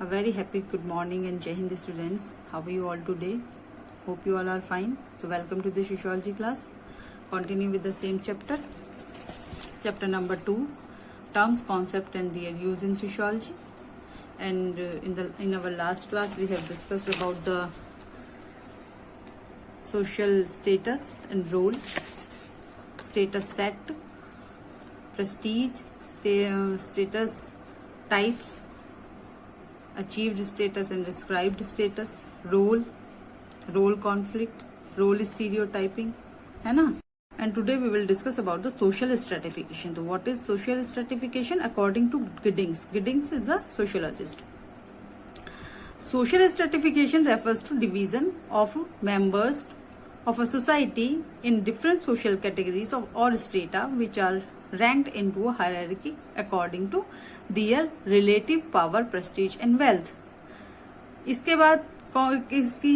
A very happy good morning and Jai Hind students. How are you all today? Hope you all are fine. So welcome to the sociology class. Continue with the same chapter. Chapter number 2, terms, concept and their use in sociology. And in our last class we have discussed about the social status and role, status set, prestige, status types, achieved status and described status, role conflict, role stereotyping, है ना? And today we will discuss about the social stratification. So what is social stratification? According to Giddings. Giddings is a sociologist. Social stratification refers to division of members of a society in different social categories or strata which are ranked into a hierarchy according to their relative power, prestige and wealth. इसके बाद इसकी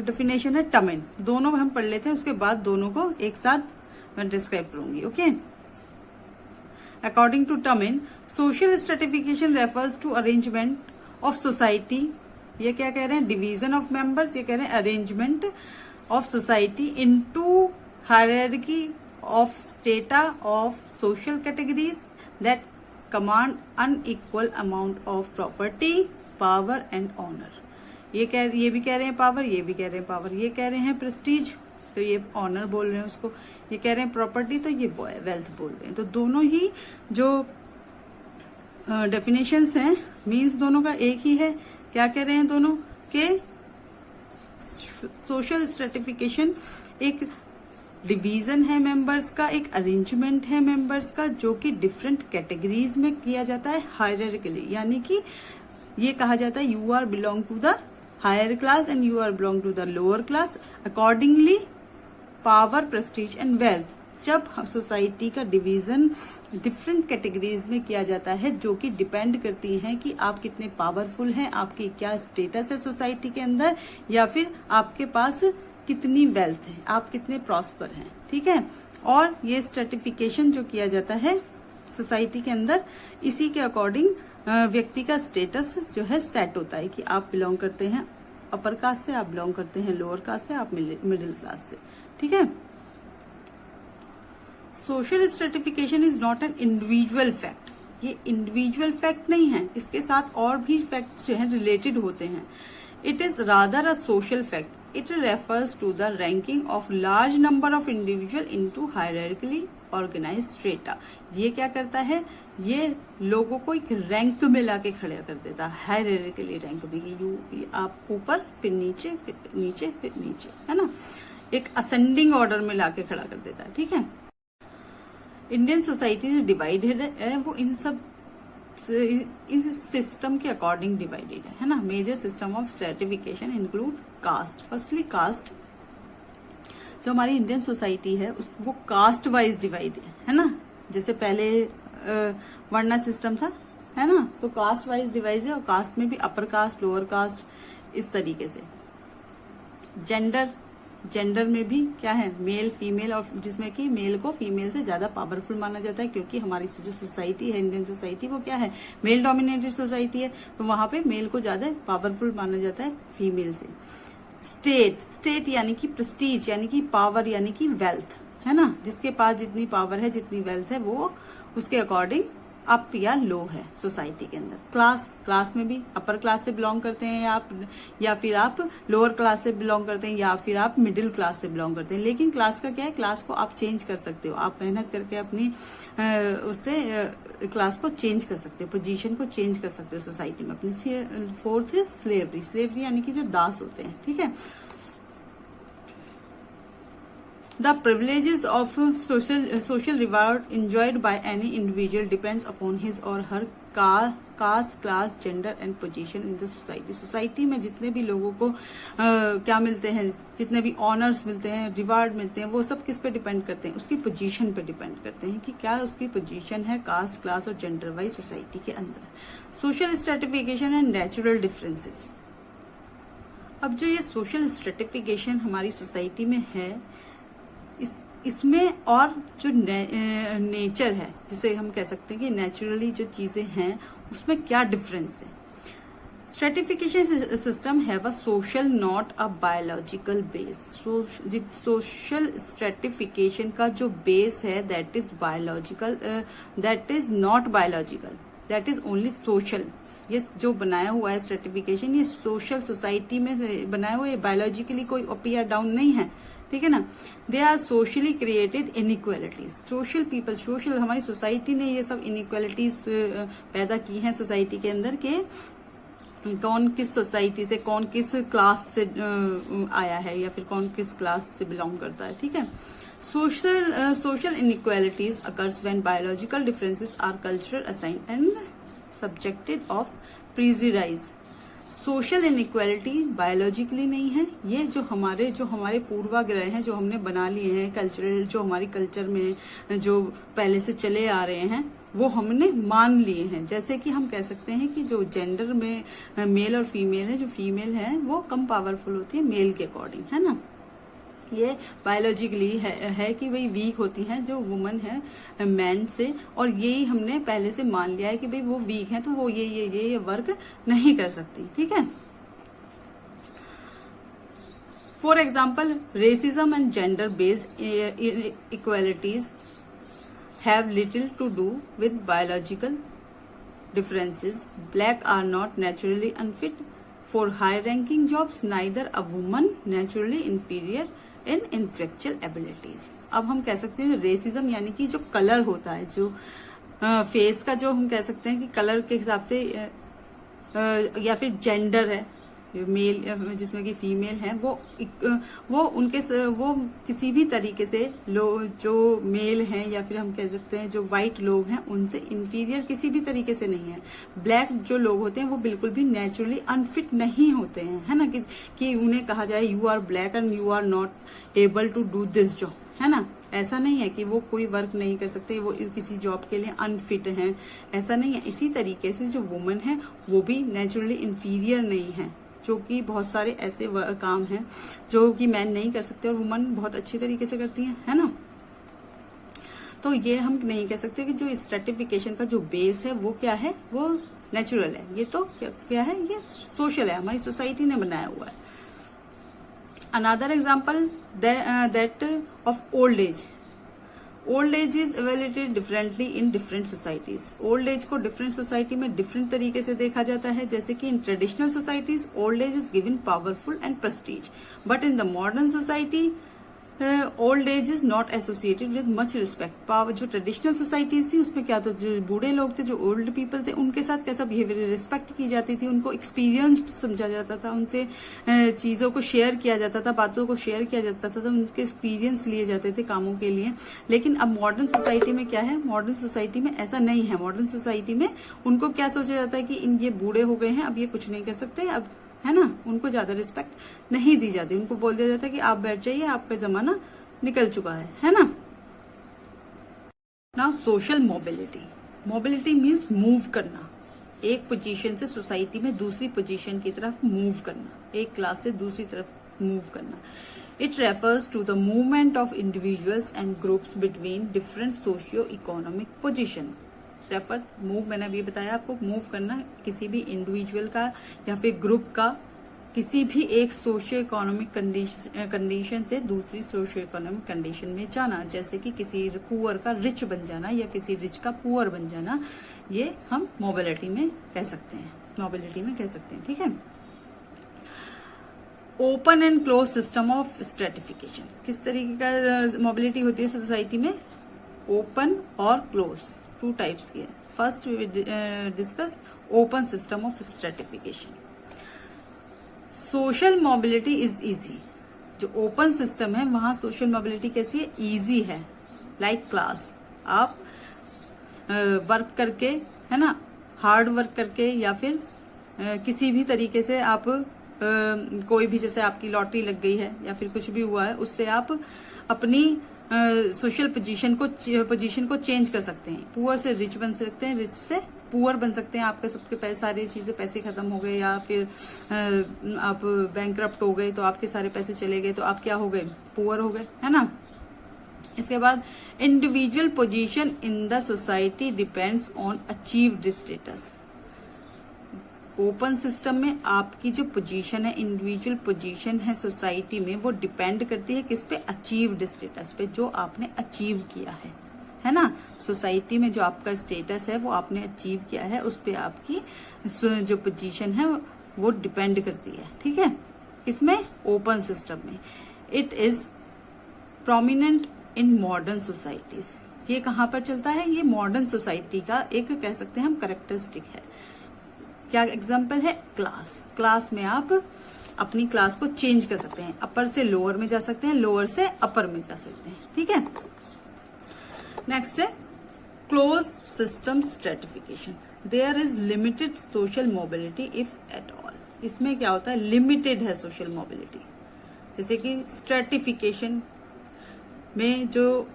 definition है टमिन. दोनों हम पढ़ लेते हैं, उसके बाद दोनों को एक साथ मैं डिस्क्राइब करूंगी. Okay. According to Tumin, social stratification refers to arrangement of society. ये क्या कह रहे हैं? Division of members. ये कह रहे हैं arrangement of society into hierarchy of strata of social categories that command unequal amount of property, power and honor. ये भी कह रहे हैं पावर, ये भी कह रहे हैं पावर. ये कह रहे हैं प्रेस्टीज, तो ये ऑनर बोल रहे हैं उसको. ये कह रहे हैं प्रॉपर्टी, तो ये वेल्थ बोल रहे हैं. तो दोनों ही जो डेफिनेशंस हैं, मीन्स दोनों का एक ही है. क्या कह रहे हैं दोनों के? सोशल स्ट्रेटिफिकेशन एक डिवीजन है मेंबर्स का, एक अरेंजमेंट है मेंबर्स का, जो कि डिफरेंट कैटेगरीज में किया जाता है हायरार्किकली. यानी कि ये कहा जाता है you are belong to the higher class and you are belong to the lower class accordingly power, prestige and wealth. जब सोसाइटी का डिवीजन डिफरेंट कैटेगरीज में किया जाता है जो कि डिपेंड करती हैं कि आप कितने पावरफुल हैं, आपकी क्या स्टेटस है सोसाइटी के अंदर, या फिर आपके पास कितनी वेल्थ है, आप कितने प्रॉस्पर हैं. ठीक है. और ये स्ट्रेटिफिकेशन जो किया जाता है सोसाइटी के अंदर, इसी के अकॉर्डिंग व्यक्ति का स्टेटस जो है सेट होता है कि आप बिलोंग करते हैं अपर कास्ट से, आप बिलोंग करते हैं लोअर कास्ट से, आप मिडिल क्लास से. ठीक है. Social stratification is not an individual fact. ये इंडिविजुअल फैक्ट नहीं है, इसके साथ और भी फैक्ट जो है रिलेटेड होते हैं. It is rather a social fact. It refers to the ranking of large number of individual into hierarchically organized strata. ये क्या करता है? ये लोगों को एक रैंक में लाके खड़ा कर देता है, हायरार्किकली रैंक में. आप ऊपर, फिर नीचे, फिर नीचे, फिर नीचे, है ना. एक असेंडिंग ऑर्डर में लाके खड़ा कर देता है. ठीक है. इंडियन सोसाइटी जो डिवाइडेड है वो इन सब इस सिस्टम के अकॉर्डिंग डिवाइडेड है ना. Major system of stratification include caste. Firstly caste. जो हमारी इंडियन सोसाइटी है वो कास्ट वाइज डिवाइड है ना. जैसे पहले वर्णा सिस्टम था, है ना, तो कास्ट वाइज डिवाइड है. और कास्ट में भी अपर कास्ट, लोअर कास्ट, इस तरीके से. जेंडर में भी क्या है? मेल, फीमेल, और जिसमें कि मेल को फीमेल से ज्यादा पावरफुल माना जाता है, क्योंकि हमारी जो सोसाइटी है इंडियन सोसाइटी वो क्या है? मेल डोमिनेटेड सोसाइटी है, तो वहां पे मेल को ज्यादा पावरफुल माना जाता है फीमेल से. स्टेट यानी कि प्रेस्टीज, यानी कि पावर, यानी कि वेल्थ, है ना. जिसके पास जितनी पावर है, जितनी वेल्थ है, वो उसके अकॉर्डिंग अप या लो है सोसाइटी के अंदर. क्लास में भी अपर क्लास से बिलोंग करते हैं आप, या फिर आप लोअर क्लास से बिलोंग करते हैं, या फिर आप मिडिल क्लास से बिलोंग करते हैं. लेकिन क्लास का क्या है? क्लास को आप चेंज कर सकते हो. आप मेहनत करके अपनी उससे क्लास को चेंज कर सकते हो, पोजीशन को चेंज कर सकते हो सोसाइटी में अपनी. फोर्थ इज स्लेवरी यानी कि जो दास होते हैं. ठीक है. The privileges of social reward enjoyed by any individual depends upon his or her caste, class, gender and position in the society. Society में जितने भी लोगों को क्या मिलते हैं, जितने भी ऑनर्स मिलते हैं, रिवार्ड मिलते हैं, वो सब किस पे डिपेंड करते हैं? उसकी पोजीशन पे डिपेंड करते हैं कि क्या उसकी पोजीशन है कास्ट, क्लास और जेंडर वाइज सोसाइटी के अंदर. Social stratification and natural differences. अब जो ये सोशल स्ट्रेटिफिकेशन हमारी सोसाइटी में है, इसमें और जो नेचर है, जिसे हम कह सकते हैं कि नेचुरली जो चीजें हैं उसमें क्या डिफरेंस है. Stratification system have a social not a biological base. Social stratification का जो बेस है that is biological, that is not biological, that is only social. ये जो बनाया हुआ है स्ट्रेटिफिकेशन, ये सोशल सोसाइटी में बनाया हुआ है, बायोलॉजिकली कोई अप या डाउन नहीं है, ठीक है ना। They are socially created inequalities. Social people, social हमारी सोसाइटी ने ये सब इनइक्वालिटीज पैदा की हैं सोसाइटी के अंदर के कौन किस सोसाइटी से, कौन किस क्लास से आया है या फिर कौन किस क्लास से बिलोंग करता है, ठीक है। Social inequalities occurs when biological differences are cultural assigned and subjected of prejudice. Social inequality biologically नहीं है, ये जो हमारे पूर्वाग्रह हैं जो हमने बना लिए हैं, कल्चरल जो हमारी कल्चर में जो पहले से चले आ रहे हैं वो हमने मान लिए हैं। जैसे कि हम कह सकते हैं कि जो जेंडर में मेल और फीमेल है, जो फीमेल है वो कम पावरफुल होती है मेल के अकॉर्डिंग, है ना। ये बायोलॉजिकली है कि वही वीक होती हैं जो वुमन है मैन से, और यही हमने पहले से मान लिया है कि भाई वो वीक है तो वो ये वर्क नहीं कर सकती, ठीक है। For example racism and gender based equalities have little to do with biological differences. Black are not naturally unfit for high-ranking jobs, neither a woman naturally inferior in intellectual abilities. अब हम कह सकते हैं रेसिज्म यानी कि जो colour होता है, जो फेस का जो हम कह सकते हैं कि कलर के हिसाब से या फिर जेंडर है मेल जिसमें कि फीमेल है, वो किसी भी तरीके से जो मेल हैं या फिर हम कह सकते हैं जो व्हाइट लोग हैं उनसे इंफीरियर किसी भी तरीके से नहीं है। ब्लैक जो लोग होते हैं वो बिल्कुल भी नेचुरली अनफिट नहीं होते हैं, है ना, कि उन्हें कहा जाए you are black and you are not able to do this job, है ना। ऐसा नहीं है कि वो कोई वर्क नहीं कर सकते, वो किसी जॉब के लिए अनफिट हैं, ऐसा नहीं है। इसी तरीके से जो वुमन है वो भी नेचुरली इंफीरियर नहीं है, जो कि बहुत सारे ऐसे काम हैं जो कि मैन नहीं कर सकते और वुमन बहुत अच्छी तरीके से करती हैं, है ना। तो ये हम नहीं कह सकते कि जो स्ट्रेटिफिकेशन का जो बेस है वो क्या है, वो नेचुरल है। ये तो क्या है, ये सोशल है, हमारी सोसाइटी ने बनाया हुआ है। Another example that of old age. Old age is evaluated differently in different societies. Old age को डिफरेंट सोसाइटी में डिफरेंट तरीके से देखा जाता है। जैसे कि in traditional societies old age is given powerful and Prestige, but in the modern society old age is not associated with much respect. जो ट्रेडिशनल सोसाइटीज थी उसमें क्या था, जो बूढ़े लोग थे, जो ओल्ड पीपल थे, उनके साथ कैसा बिहेवियर, रिस्पेक्ट की जाती थी, उनको एक्सपीरियंस्ड समझा जाता था, उनसे चीजों को शेयर किया जाता था, बातों को शेयर किया जाता था, उनके एक्सपीरियंस लिए जाते थे कामों के लिए। लेकिन अब मॉडर्न सोसाइटी में क्या है, मॉडर्न सोसाइटी में ऐसा नहीं है। मॉडर्न सोसाइटी में उनको क्या सोचा जाता है कि ये बूढ़े हो गए हैं, अब ये कुछ नहीं कर सकते, अब, है ना, उनको ज्यादा रिस्पेक्ट नहीं दी जाती। उनको बोल दिया जाता है कि आप बैठ जाइए, आपका जमाना निकल चुका है ना। Now social mobility. Mobility means move करना, एक पोजीशन से सोसाइटी में दूसरी पोजीशन की तरफ मूव करना, एक क्लास से दूसरी तरफ मूव करना। It refers to the movement of individuals and groups between different socio economic position. Refer move, मैंने अभी बताया आपको, मूव करना किसी भी इंडिविजुअल का या फिर ग्रुप का किसी भी एक सोशियो इकोनॉमिक कंडीशन से दूसरी सोशियो इकोनॉमिक कंडीशन में जाना। जैसे कि किसी पुअर का रिच बन जाना या किसी रिच का पुअर बन जाना, ये हम मोबिलिटी में कह सकते हैं, ठीक है। Open and close system of stratification. किस तरीके का मोबिलिटी होती है सोसाइटी में, ओपन और क्लोज, टू टाइप्स की है। First we discuss open system of stratification. Social mobility is easy. जो ओपन सिस्टम है वहां सोशल मोबिलिटी कैसी है, इजी है। लाइक क्लास, आप वर्क करके, है ना, हार्ड वर्क करके या फिर किसी भी तरीके से आप कोई भी, जैसे आपकी लॉटरी लग गई है या फिर कुछ भी हुआ है, उससे आप अपनी सोशल पोजीशन को चेंज कर सकते हैं। पुअर से रिच बन सकते हैं, रिच से पुअर बन सकते हैं। आपके सबके पैसे, सारी चीजें, पैसे खत्म हो गए या फिर आप बैंकरप्ट हो गए तो आपके सारे पैसे चले गए तो आप क्या हो गए, पुअर हो गए, है ना। इसके बाद individual position in the society depends on achieved status. Open system में आपकी जो पोजीशन है, इंडिविजुअल पोजीशन है सोसाइटी में, वो डिपेंड करती है किस पे? अचीव्ड स्टेटस पे, जो आपने अचीव किया है ना। सोसाइटी में जो आपका स्टेटस है वो आपने अचीव किया है, उस पे आपकी जो पोजीशन है वो डिपेंड करती है, ठीक है। इसमें ओपन सिस्टम में it is prominent in modern societies. ये कहाँ पर चलता है? ये मॉडर्न सोसाइटी का एक कह सकते हैं हम कैरेक्टरिस्टिक है। क्या एग्जाम्पल है? क्लास में आप अपनी क्लास को चेंज कर सकते हैं, अपर से लोअर में जा सकते हैं, लोअर से अपर में जा सकते हैं, ठीक है। नेक्स्ट है close system stratification. There is limited social mobility if at all. इसमें क्या होता है? लिमिटेड है सोशल मोबिलिटी। जैसे कि स्ट्रेटिफिकेशन में जो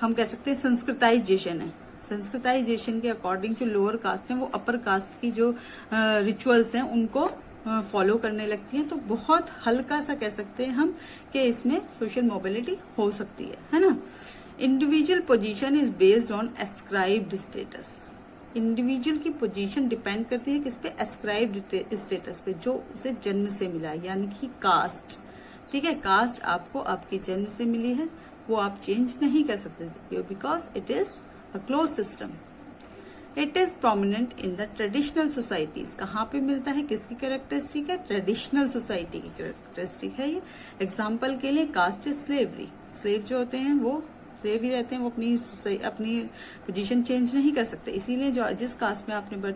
हम कह सकते हैं संस्कृताइजेशन है, संस्कृताइजेशन के अकॉर्डिंग जो लोअर कास्ट है वो अपर कास्ट की जो रिचुअल्स हैं उनको फॉलो करने लगती हैं, तो बहुत हल्का सा कह सकते हैं हम कि इसमें सोशल मोबिलिटी हो सकती है ना। Individual position is based on ascribed status. Individual की पोजीशन डिपेंड करती है किस पे? एस्क्राइब्ड स्टेटस पे, जो उसे जन्म से मिला है, यानी कि कास्ट, ठीक है। कास्ट आपको आपकी जन्म से मिली है, वो आप चेंज नहीं कर सकते because it is a close system. It is prominent in the traditional societies. कहाँ पे मिलता है? किसकी कैरेक्टरिस्टिक है? ट्रेडिशनल सोसाइटी की कैरेक्टरिस्टिक है ये। एग्जाम्पल के लिए कास्ट स्लेवरी। स्लेव जो होते हैं वो स्लेव ही रहते हैं, वो अपनी पोजीशन चेंज नहीं कर सकते, इसीलिए जो जिस कास्ट में आपने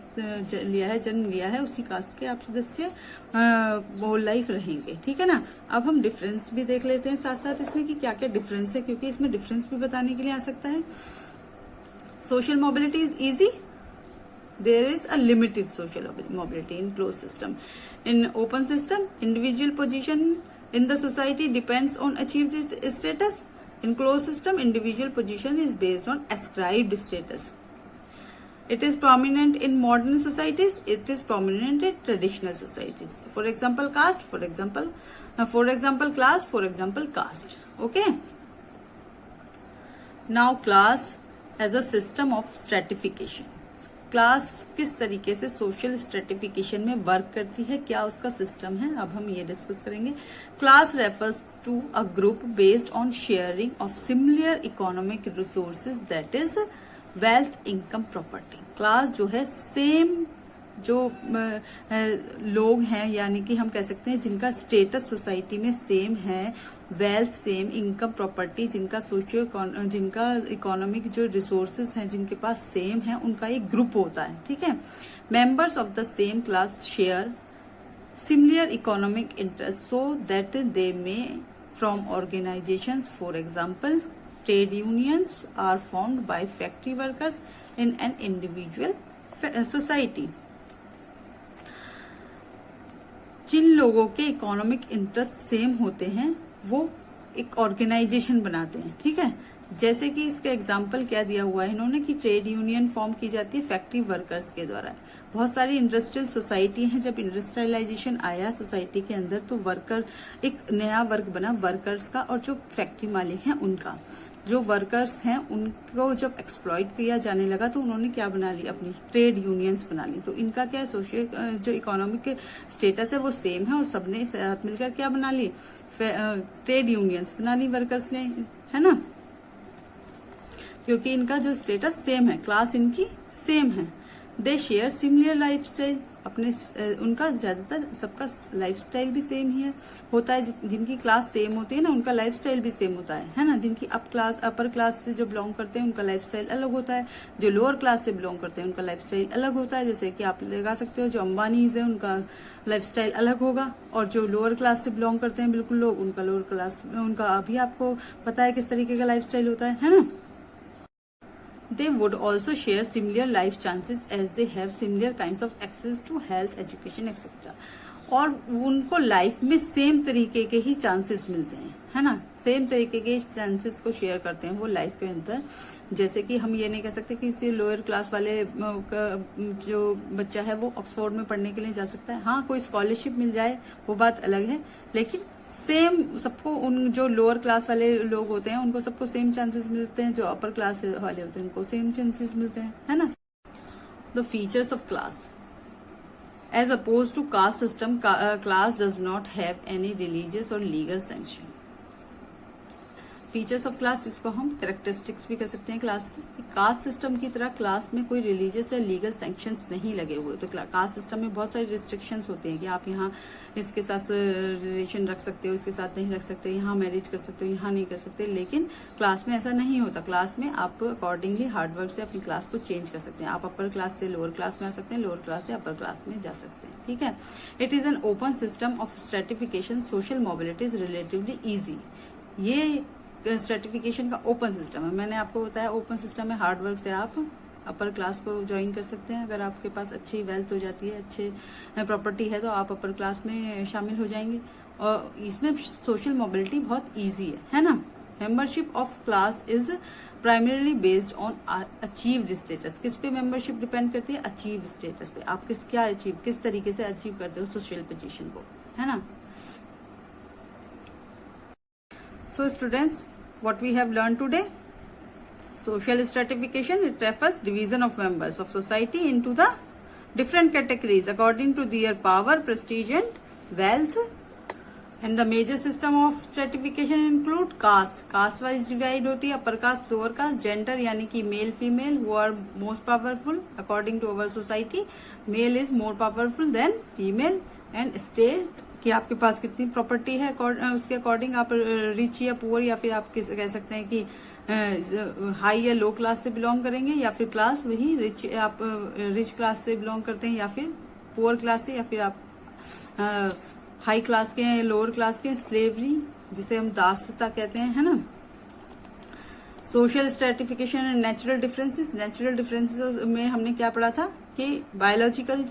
जन्म लिया है उसी कास्ट के आप सदस्य वो लाइफ रहेंगे, ठीक है ना। अब हम डिफरेंस भी देख लेते हैं साथ साथ इसमें कि क्या क्या डिफरेंस है, क्योंकि इसमें डिफरेंस भी बताने के लिए आ सकता है। Social mobility is easy, there is a limited social mobility in closed system. In open system, individual position in the society depends on achieved status. In closed system, individual position is based on ascribed status. It is prominent in modern societies. It is prominent in traditional societies. For example, caste. For example, class. For example, caste. Okay. Now, class as a system of stratification. Class किस तरीके से social stratification में work करती है, क्या उसका system है, अब हम ये डिस्कस करेंगे। Class refers to a group based on sharing of similar economic resources, that is wealth, income, property. Class जो है सेम जो लोग हैं, यानी कि हम कह सकते हैं जिनका स्टेटस सोसाइटी में सेम है, वेल्थ सेम, इनकम, प्रॉपर्टी, जिनका इकोनॉमिक जो रिसोर्सेज हैं जिनके पास सेम है, उनका एक ग्रुप होता है, ठीक है। Members of the same class share similar economic interest so that they may form organisations, for example trade unions are formed by factory workers in an individual society. जिन लोगों के इकोनॉमिक इंटरेस्ट सेम होते हैं वो एक organisation बनाते हैं, ठीक है। जैसे कि इसका एग्जाम्पल क्या दिया हुआ है इन्होंने कि ट्रेड यूनियन फॉर्म की जाती है फैक्ट्री वर्कर्स के द्वारा। बहुत सारी इंडस्ट्रियल सोसाइटी हैं, जब इंडस्ट्रियलाइजेशन आया सोसाइटी के अंदर तो वर्कर, एक नया वर्ग बना वर्कर्स का, और जो फैक्ट्री मालिक हैं उनका। जो वर्कर्स हैं उनको जब एक्सप्लॉइट किया जाने लगा तो उन्होंने क्या बना ली? अपनी ट्रेड यूनियंस बना ली। तो इनका क्या सोशल जो इकोनॉमिक स्टेटस है वो सेम है, और सबने साथ मिलकर क्या बना ली? ट्रेड यूनियंस बना ली वर्कर्स ने, है ना, क्योंकि इनका जो स्टेटस सेम है, क्लास इनकी सेम है। दे शेयर सिमिलर लाइफ स्टाइल, अपने उनका ज्यादातर सबका लाइफ स्टाइल भी सेम ही है होता है। जिनकी क्लास सेम होती है ना उनका लाइफ स्टाइल भी सेम होता है ना। जिनकी अपर क्लास से जो बिलोंग करते हैं उनका लाइफ स्टाइल अलग होता है, जो लोअर क्लास से बिलोंग करते हैं उनका लाइफ स्टाइल अलग होता है। जैसे कि आप लगा सकते हो जो अंबानीज है उनका लाइफ स्टाइल अलग होगा, और जो लोअर क्लास से बिलोंग करते हैं बिल्कुल लोग, उनका लोअर क्लास, उनका अभी आपको पता है किस तरीके का लाइफ स्टाइल होता है ना। They would also share similar life chances as they have similar kinds of access to health, education, etc. और उनको लाइफ में सेम तरीके के ही चांसेस मिलते हैं, है ना। सेम तरीके के चांसेस को शेयर करते हैं वो लाइफ के अंदर। जैसे कि हम ये नहीं कह सकते कि किसी लोअर क्लास वाले जो बच्चा है वो ऑक्सफोर्ड में पढ़ने के लिए जा सकता है। हाँ, कोई स्कॉलरशिप मिल जाए वो बात अलग है, लेकिन सेम सबको, उन जो लोअर क्लास वाले लोग होते हैं उनको सबको सेम चांसेस मिलते हैं, जो अपर क्लास वाले होते हैं उनको सेम चांसेस मिलते हैं, है ना। The features of class. As opposed to caste system, class does not have any religious or legal sanction. Features of class, इसको हम कैरेक्टरिस्टिक्स भी कह सकते हैं क्लास की। कास्ट सिस्टम की तरह क्लास में कोई रिलीजियस या लीगल सैंक्शंस नहीं लगे हुए। तो कास्ट सिस्टम में बहुत सारी रिस्ट्रिक्शंस होते हैं कि आप यहाँ इसके साथ रिलेशन रख सकते हो, इसके साथ नहीं रख सकते, यहाँ मैरिज कर सकते हो, यहाँ नहीं कर सकते। लेकिन क्लास में ऐसा नहीं होता। क्लास में आप अकॉर्डिंगली हार्डवर्क से अपनी क्लास को चेंज कर सकते हैं। आप अपर क्लास से लोअर क्लास में आ सकते हैं, लोअर क्लास से अपर क्लास में जा सकते हैं। ठीक है। It is an open system of stratification, social mobility is relatively easy. ये स्ट्रेटिफिकेशन का ओपन सिस्टम है। मैंने आपको बताया ओपन सिस्टम है, हार्ड वर्क से आप अपर क्लास को ज्वाइन कर सकते हैं। अगर आपके पास अच्छी वेल्थ हो जाती है, अच्छे प्रॉपर्टी है, तो आप अपर क्लास में शामिल हो जाएंगे। और इसमें सोशल मोबिलिटी बहुत इजी है ना। Membership of class is primarily based on achieved status. किस पे मेंबरशिप डिपेंड करती है? अचीव्ड स्टेटस पे। आप किस तरीके से अचीव करते हो सोशल पोजीशन को, है ना। So students, what we have learned today? Social stratification, it refers division of members of society into the different categories according to their power, prestige and wealth. And the major system of stratification include caste. Caste wise divide होती है, upper caste, lower caste, gender यानी कि male, female who are most powerful according to our society. Male is more powerful than female. And state कि आपके पास कितनी property है, उसके according आप रिच या पुअर, या फिर आप कह सकते हैं कि हाई या लो क्लास से बिलोंग करेंगे, या फिर क्लास वही रिच, आप रिच क्लास से बिलोंग करते हैं, या फिर पुअर क्लास से, या फिर आप हाई क्लास के हैं, लोअर क्लास के। स्लेवरी जिसे हम दासता कहते हैं, है ना। Social stratification and natural differences. Natural differences में हमने क्या पढ़ा था कि बायोलॉजिकल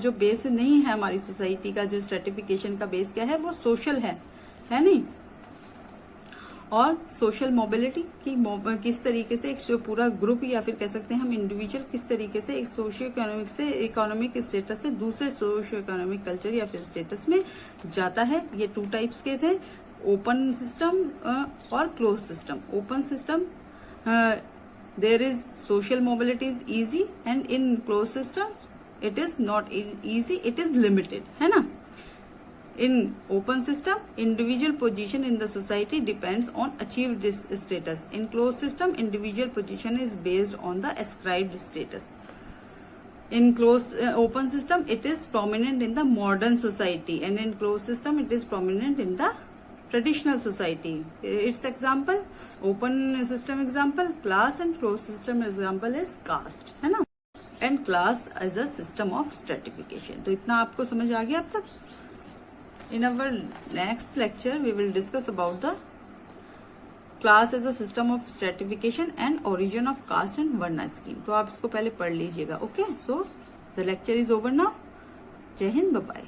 जो बेस नहीं है हमारी सोसाइटी का, जो स्ट्रेटिफिकेशन का बेस क्या है, वो सोशल है नहीं। और सोशल मोबिलिटी की किस तरीके से एक पूरा ग्रुप, या फिर कह सकते हैं हम इंडिविजुअल, किस तरीके से एक सोशियो इकोनॉमिक से इकोनॉमिक स्टेटस से दूसरे सोशियो इकोनॉमिक कल्चर या फिर स्टेटस में जाता है। ये 2 टाइप्स के थे, ओपन सिस्टम और close system. Open system there is social mobility is easy, and in closed system it is not easy, it is limited, है ना। In open system, individual position in the society depends on achieved status. In closed system, individual position is based on the ascribed status. In open system, it is prominent in the modern society, and in closed system, it is prominent in the traditional society. Its example, open system example class, and closed system example is caste, है ना। And class as a system of stratification. तो इतना आपको समझ आ गया अब तक? In our next lecture, we will discuss about the class as a system of stratification and origin of caste and varna scheme. तो आप इसको पहले पढ़ लीजिएगा, okay? So the lecture is over now. जय हिंद, bye bye.